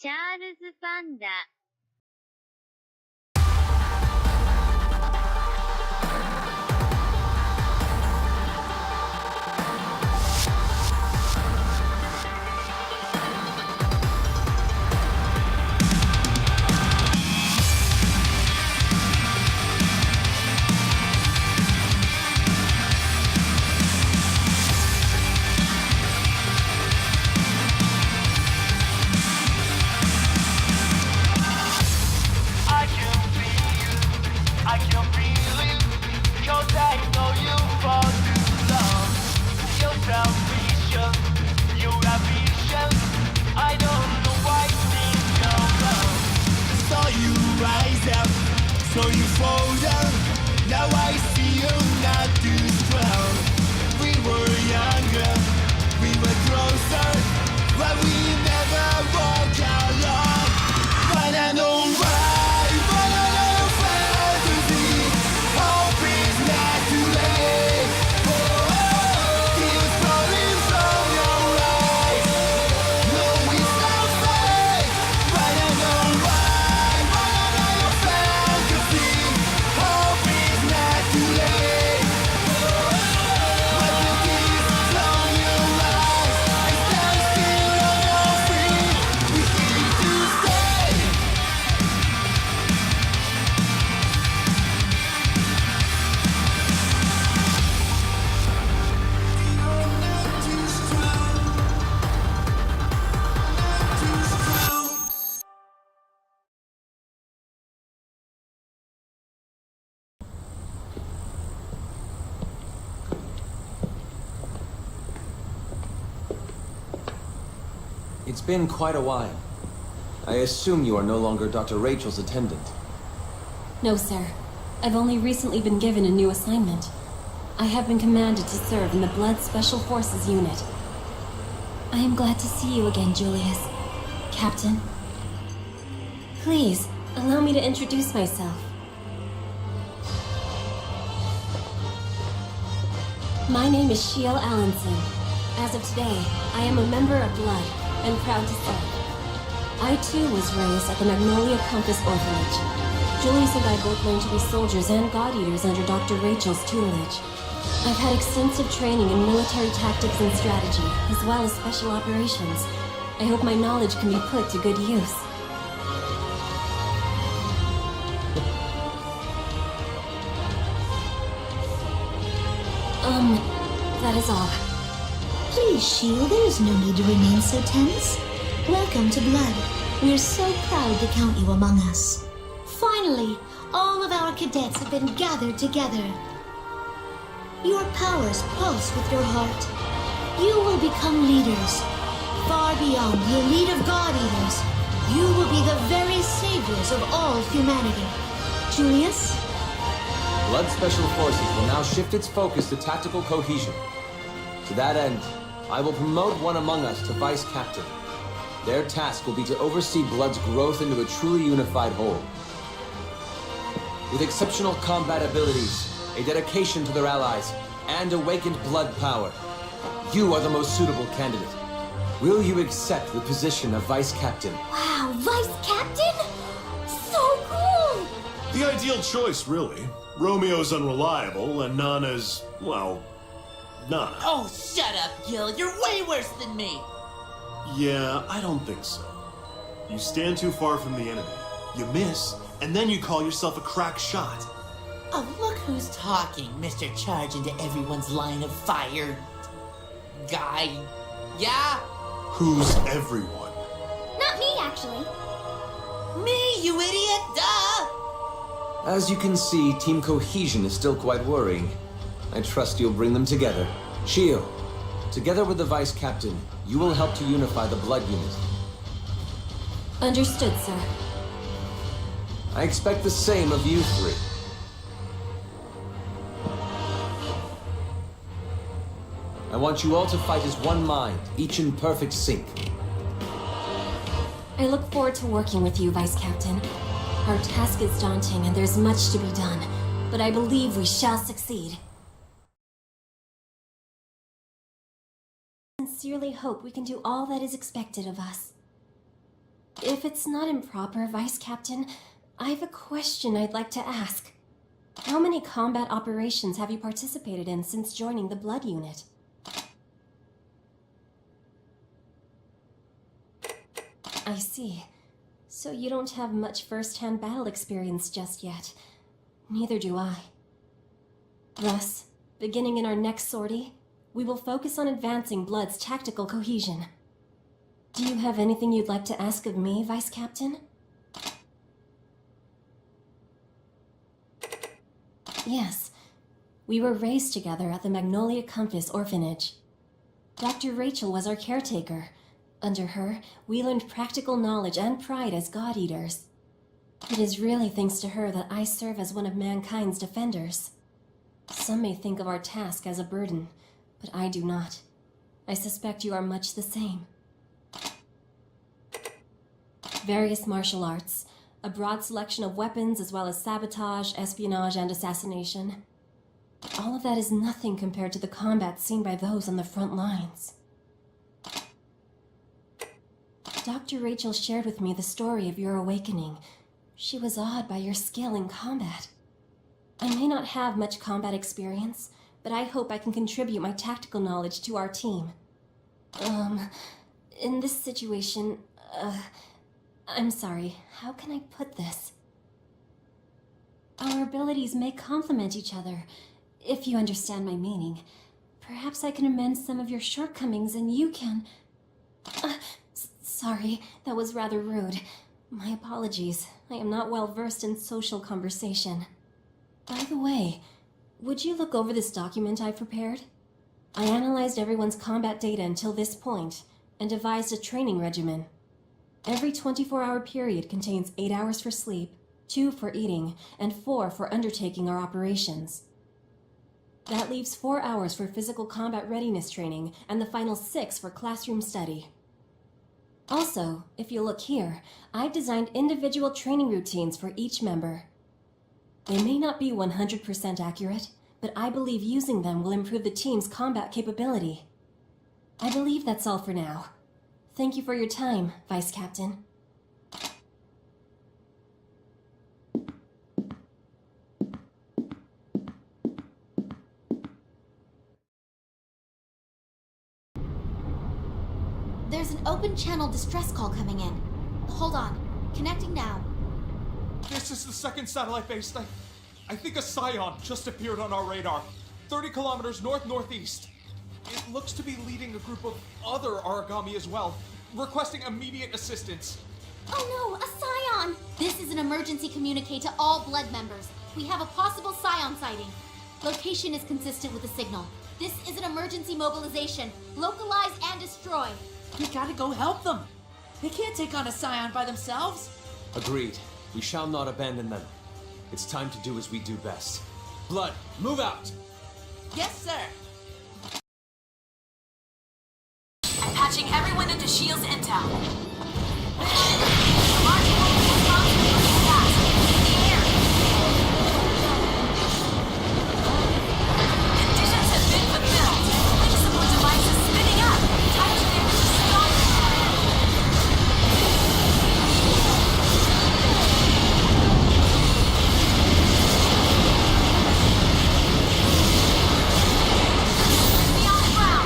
チャールズパンダ。So you fall down, now I see you not too strong. We were younger, we were closer, but we never walk alone. But I know why, but I know fantasy. Hope is not too late. Tears falling from your eyes. No, it's not fake, but I know why, but I know fantasy. Hope is not too late. But the tears from your eyes, I stand still on your feet. We need to stay. You're not too strong. Not too strong. It's been quite a while. I assume you are no longer Dr. Rachel's attendant. No, sir. I've only recently been given a new assignment. I have been commanded to serve in the Blood Special Forces unit. I am glad to see you again, Julius. Captain. Please, allow me to introduce myself. My name is Shiel Allenson. As of today, I am a member of Blood, and proud to say. I too was raised at the Magnolia Compass Orphanage. Julius and I both learned to be soldiers and God-eaters under Dr. Rachel's tutelage. I've had extensive training in military tactics and strategy, as well as special operations. I hope my knowledge can be put to good use. That is all. Please, Shield, there is no need to remain so tense. Welcome to Blood. We're so proud to count you among us. Finally, all of our cadets have been gathered together. Your powers pulse with your heart. You will become leaders. Far beyond the elite of God-eaters, you will be the very saviors of all humanity. Julius? Blood Special Forces will now shift its focus to tactical cohesion. To that end, I will promote one among us to Vice Captain. Their task will be to oversee Blood's growth into a truly unified whole. With exceptional combat abilities, a dedication to their allies, and awakened blood power, you are the most suitable candidate. Will you accept the position of Vice Captain? Wow, Vice Captain? So cool! The ideal choice, really. Romeo's unreliable, and Nana's, well, Nana. Oh, shut up, Gil. You're way worse than me. Yeah, I don't think so. You stand too far from the enemy. You miss, and then you call yourself a crack shot. Oh, look who's talking, Mr. Charge into everyone's line of fire guy. Yeah? Who's everyone? Not me, actually. Me, you idiot! Duh! As you can see, team cohesion is still quite worrying. I trust you'll bring them together. Shio, together with the Vice Captain, you will help to unify the Blood Unit. Understood, sir. I expect the same of you three. I want you all to fight as one mind, each in perfect sync. I look forward to working with you, Vice Captain. Our task is daunting and there's much to be done, but I believe we shall succeed. I sincerely hope we can do all that is expected of us. If it's not improper, Vice Captain, I have a question I'd like to ask. How many combat operations have you participated in since joining the Blood Unit? I see. So you don't have much first-hand battle experience just yet. Neither do I. Thus, beginning in our next sortie, we will focus on advancing Blood's tactical cohesion. Do you have anything you'd like to ask of me, Vice Captain? Yes. We were raised together at the Magnolia Compass Orphanage. Dr. Rachel was our caretaker. Under her, we learned practical knowledge and pride as God-eaters. It is really thanks to her that I serve as one of mankind's defenders. Some may think of our task as a burden, but I do not. I suspect you are much the same. Various martial arts, a broad selection of weapons as well as sabotage, espionage, and assassination. All of that is nothing compared to the combat seen by those on the front lines. Dr. Rachel shared with me the story of your awakening. She was awed by your skill in combat. I may not have much combat experience, but I hope I can contribute my tactical knowledge to our team. In this situation, I'm sorry, how can I put this? Our abilities may complement each other, if you understand my meaning. Perhaps I can amend some of your shortcomings and you can... Sorry, that was rather rude. My apologies. I am not well versed in social conversation. By the way, would you look over this document I prepared? I analyzed everyone's combat data until this point, and devised a training regimen. Every 24-hour period contains 8 hours for sleep, 2 for eating, and 4 for undertaking our operations. That leaves 4 hours for physical combat readiness training, and the final 6 for classroom study. Also, if you look here, I've designed individual training routines for each member. They may not be 100% accurate, but I believe using them will improve the team's combat capability. I believe that's all for now. Thank you for your time, Vice Captain. There's an open channel distress call coming in. Hold on. Connecting now. This is the second satellite base. I think a scion just appeared on our radar. 30 kilometers north-northeast. It looks to be leading a group of other origami as well, requesting immediate assistance. Oh no, a scion! This is an emergency communique to all Blood members. We have a possible scion sighting. Location is consistent with the signal. This is an emergency mobilization. Localize and destroy. We gotta go help them. They can't take on a scion by themselves. Agreed. We shall not abandon them. It's time to do as we do best. Blood, move out! Yes, sir. I'm patching everyone into S.H.I.E.L.D.'s intel. A large group is responsible for this task. In the air. Conditions have been fulfilled. Life support device is spinning up. Time to get this started. Be on the ground.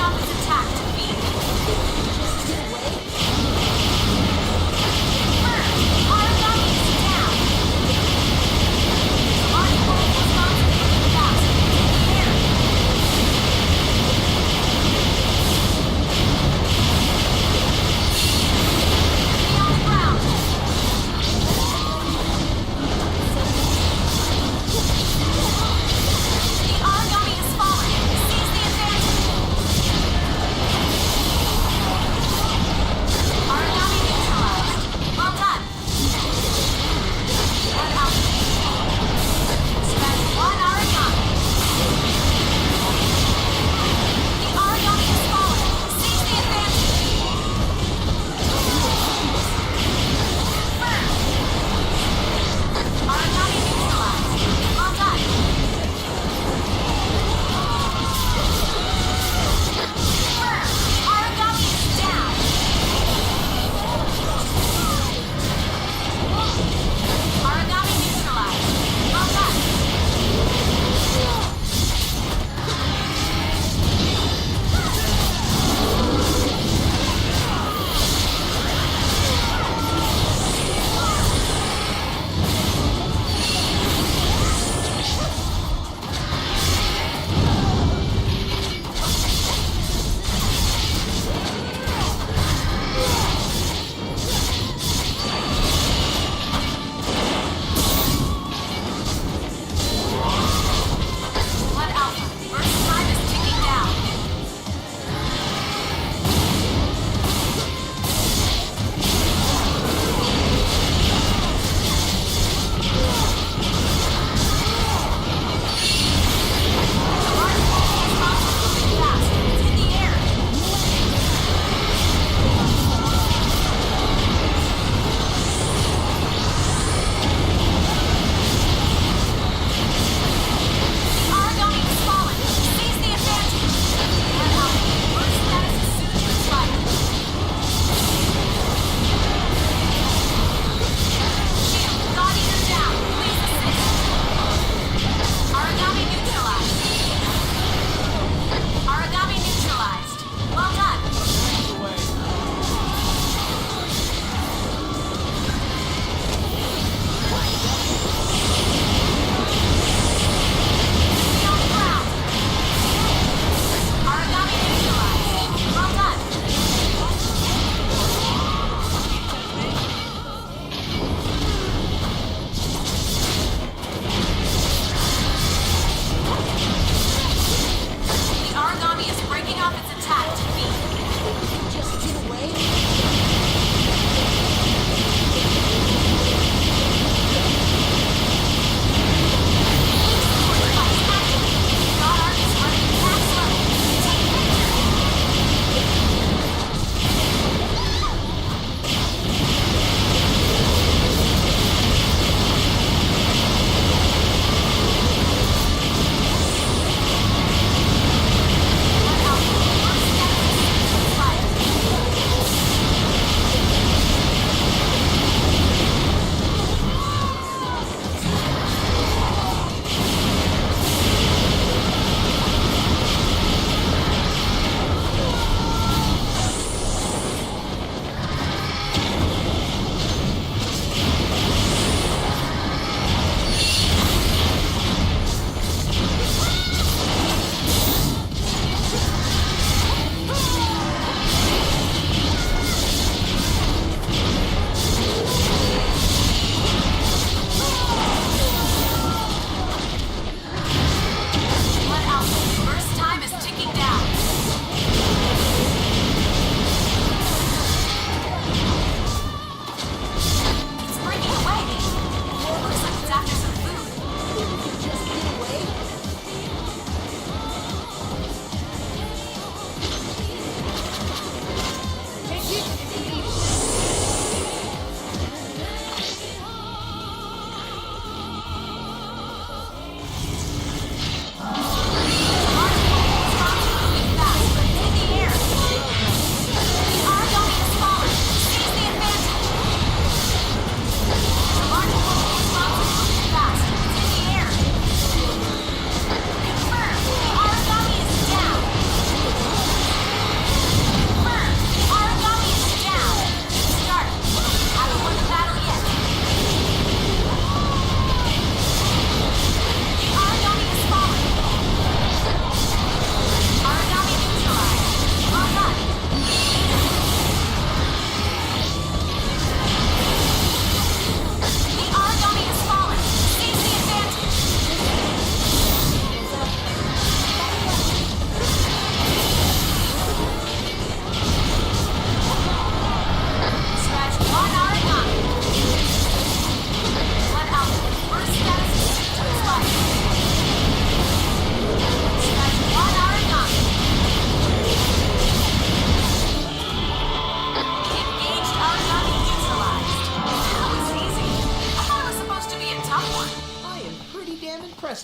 Stop its attack, defeat. Confirmed. Origami is down. Large portal responsible for the fast. Take the area. Enemy on the ground. The origami has fallen. Seize the advantage.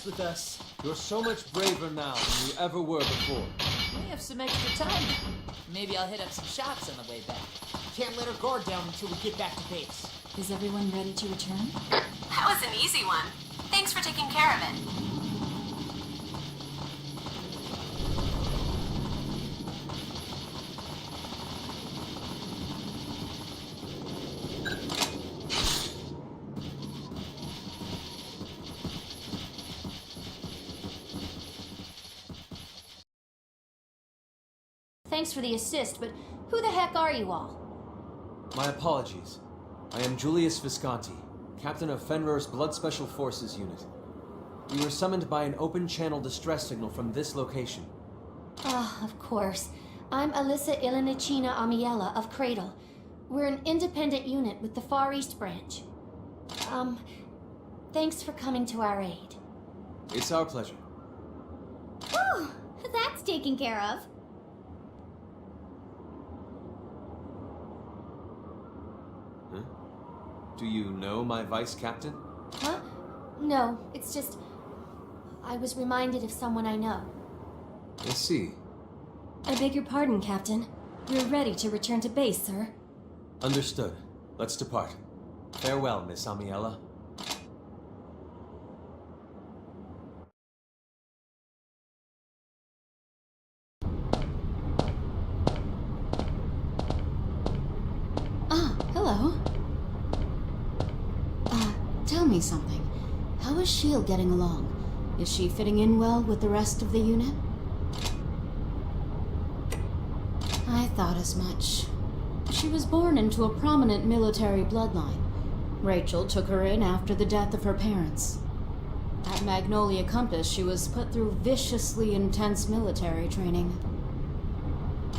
with us. You're so much braver now than you ever were before. We have some extra time now. Maybe I'll hit up some shops on the way back. Can't let our guard down until we get back to base. Is everyone ready to return? That was an easy one. Thanks for taking care of it. Thanks for the assist, but who the heck are you all? My apologies. I am Julius Visconti, captain of Fenrir's Blood Special Forces unit. We were summoned by an open channel distress signal from this location. Ah, of course. I'm Alyssa Ilinicina Amiela of Cradle. We're an independent unit with the Far East branch. Thanks for coming to our aid. It's our pleasure. Whew, that's taken care of. Do you know my vice captain? Huh? No, it's just... I was reminded of someone I know. I see. I beg your pardon, Captain. We're ready to return to base, sir. Understood. Let's depart. Farewell, Miss Amiela. Ah, hello. Tell me something. How is S.H.I.E.L.D. getting along? Is she fitting in well with the rest of the unit? I thought as much. She was born into a prominent military bloodline. Rachel took her in after the death of her parents. At Magnolia Compass, she was put through viciously intense military training.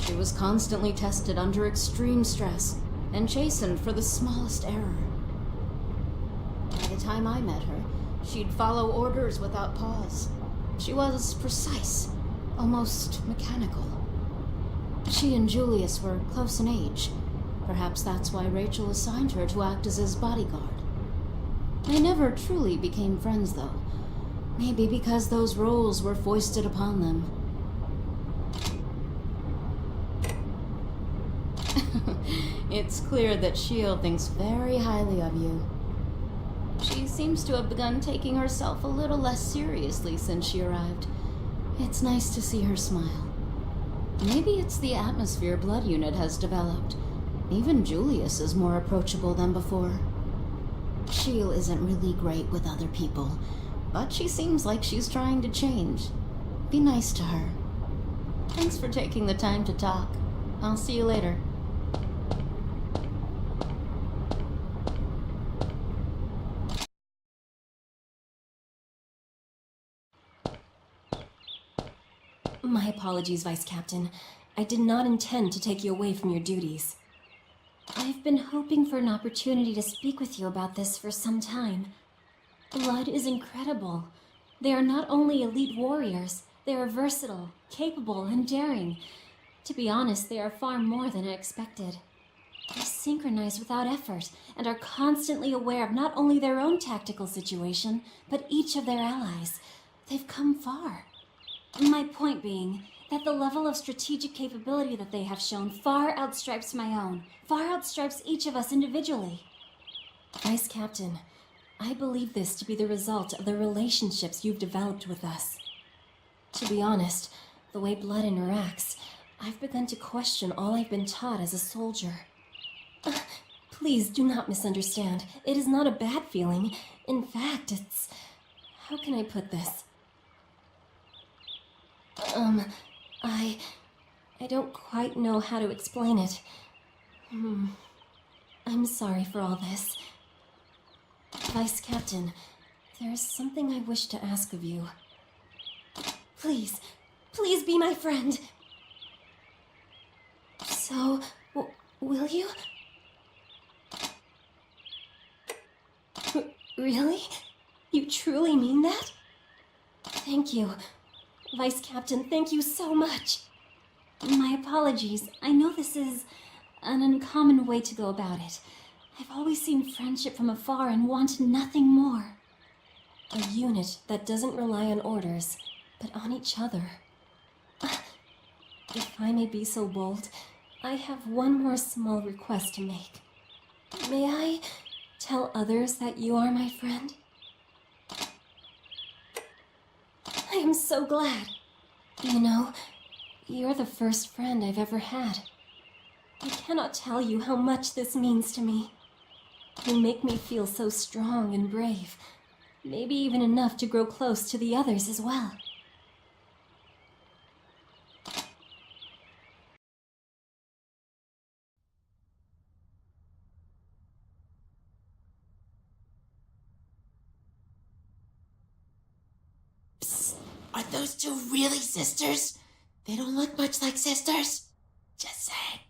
She was constantly tested under extreme stress and chastened for the smallest error. By the time I met her, she'd follow orders without pause. She was precise, almost mechanical. She and Julius were close in age. Perhaps that's why Rachel assigned her to act as his bodyguard. They never truly became friends, though. Maybe because those roles were foisted upon them. It's clear that S.H.I.E.L.D. thinks very highly of you. She seems to have begun taking herself a little less seriously since she arrived. It's nice to see her smile. Maybe it's the atmosphere Blood Unit has developed. Even Julius is more approachable than before. S.H.I.E.L.D. isn't really great with other people, but she seems like she's trying to change. Be nice to her. Thanks for taking the time to talk. I'll see you later. My apologies, Vice Captain. I did not intend to take you away from your duties. I've been hoping for an opportunity to speak with you about this for some time. Blood is incredible. They are not only elite warriors, they are versatile, capable, and daring. To be honest, they are far more than I expected. They synchronize without effort and are constantly aware of not only their own tactical situation, but each of their allies. They've come far. My point being that the level of strategic capability that they have shown far outstripes my own, far outstripes each of us individually. Vice Captain, I believe this to be the result of the relationships you've developed with us. To be honest, the way Blood interacts, I've begun to question all I've been taught as a soldier. Please do not misunderstand. It is not a bad feeling. In fact, it's... How can I put this? I don't quite know how to explain it. I'm sorry for all this. Vice Captain, there is something I wish to ask of you. Please, please be my friend. So, will you? Really? You truly mean that? Thank you. Vice Captain, thank you so much. My apologies. I know this is an uncommon way to go about it. I've always seen friendship from afar and wanted nothing more. A unit that doesn't rely on orders, but on each other. If I may be so bold, I have one more small request to make. May I tell others that you are my friend? I am so glad. You know, you're the first friend I've ever had. I cannot tell you how much this means to me. You make me feel so strong and brave. Maybe even enough to grow close to the others as well. Psst. Are those two really sisters? They don't look much like sisters. Just saying.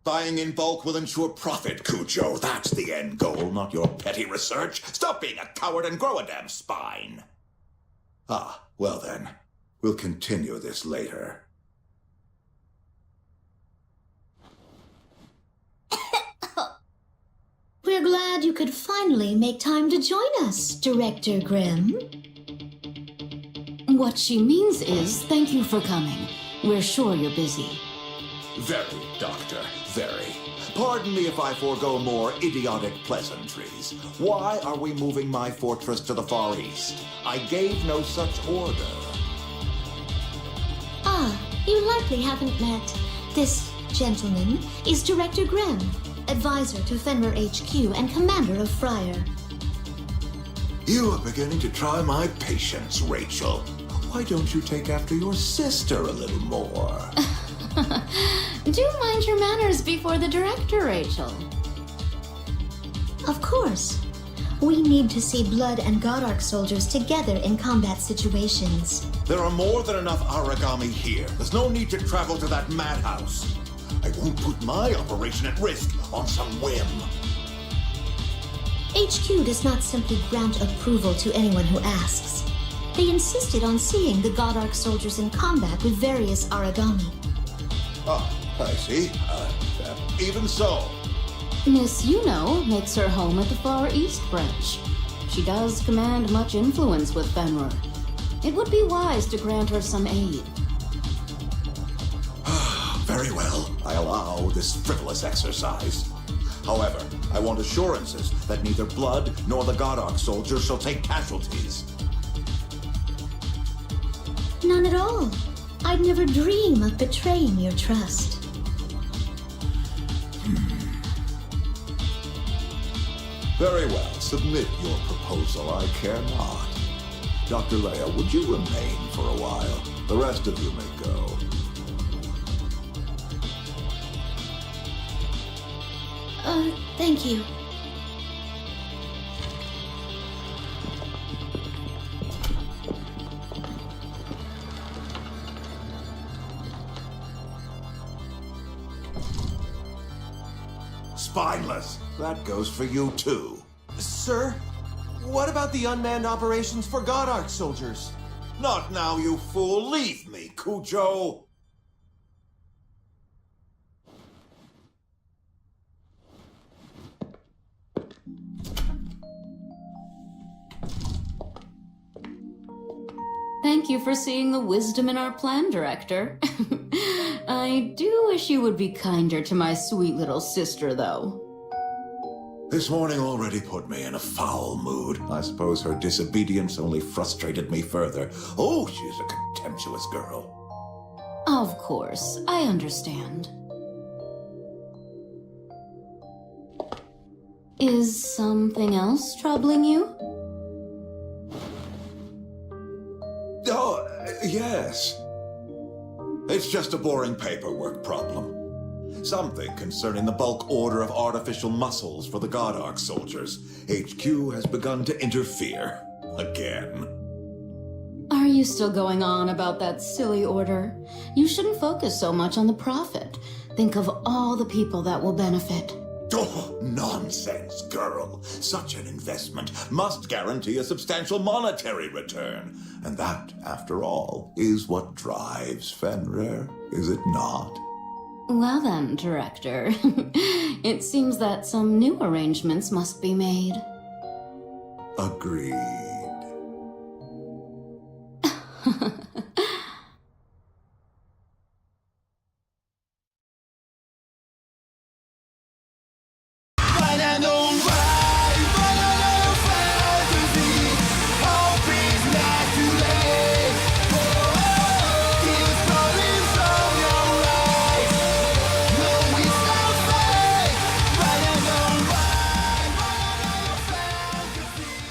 Buying in bulk will ensure profit, Cujo. That's the end goal, not your petty research. Stop being a coward and grow a damn spine. Ah, well then. We'll continue this later. We're glad you could finally make time to join us, Director Grimm. What she means is, thank you for coming. We're sure you're busy. Very, Doctor, very. Pardon me if I forego more idiotic pleasantries. Why are we moving my fortress to the Far East? I gave no such order. Ah, you likely haven't met. This gentleman is Director Grimm, advisor to Fenrir HQ and commander of Fryer. You are beginning to try my patience, Rachel. Why don't you take after your sister a little more? Do mind your manners before the director, Rachel. Of course. We need to see Blood and Godark soldiers together in combat situations. There are more than enough origami here. There's no need to travel to that madhouse. I won't put my operation at risk on some whim. HQ does not simply grant approval to anyone who asks. They insisted on seeing the Godark soldiers in combat with various origami. Ah, I see. Even so. Miss Yuno makes her home at the Far East branch. She does command much influence with Fenrir. It would be wise to grant her some aid. Very well. I allow this frivolous exercise. However, I want assurances that neither Blood nor the Godark soldiers shall take casualties. None at all. I'd never dream of betraying your trust. Very well. Submit your proposal. I care not. Dr. Leia, would you remain for a while? The rest of you may go. Thank you. Spineless. That goes for you too. Sir, what about the unmanned operations for Godark soldiers? Not now, you fool. Leave me, Cujo. Thank you for seeing the wisdom in our plan, Director. I do wish you would be kinder to my sweet little sister, though. This morning already put me in a foul mood. I suppose her disobedience only frustrated me further. Oh, she's a contemptuous girl. Of course, I understand. Is something else troubling you? Oh, yes. It's just a boring paperwork problem. Something concerning the bulk order of artificial muscles for the Godark soldiers. HQ has begun to interfere. Again. Are you still going on about that silly order? You shouldn't focus so much on the profit. Think of all the people that will benefit. Oh, nonsense, girl. Such an investment must guarantee a substantial monetary return. And that, after all, is what drives Fenrir, is it not? Well then, Director. It seems that some new arrangements must be made. Agreed.